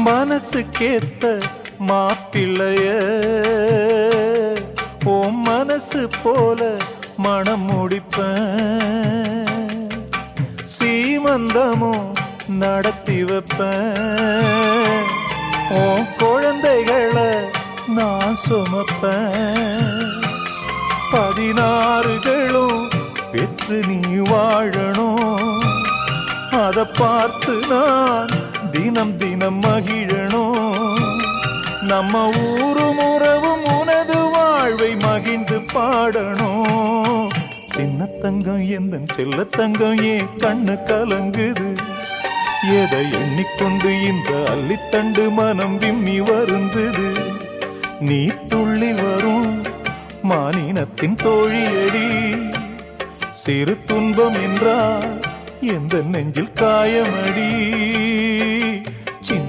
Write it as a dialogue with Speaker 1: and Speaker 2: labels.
Speaker 1: மனசுக்கேத்த மாப்பிள்ளைய ஓ மனசு போல மனம் முடிப்பேன், சீமந்தமும் நடத்தி வைப்பேன், ஓ குழந்தைகளை நான் சுமப்பேன், 16களும் பெற்று நீ வாழணும், அதை பார்த்து நான் தினம் தினம் மகிழணும், நம்ம ஊரும் உறவும் உனது வாழ்வை மகிழ்ந்து பாடணும். சின்ன தங்கம் எந்த செல்ல தங்கம் ஏன் கண்ணு கலங்குது, எதை எண்ணிக்கொண்டு இந்த அள்ளித்தண்டு மனம் விம்மி வருந்தது, நீ துள்ளி வரும் மானினத்தின் தோழியடி, சிறு துன்பம் என்றால் எந்த நெஞ்சில் காயமடி.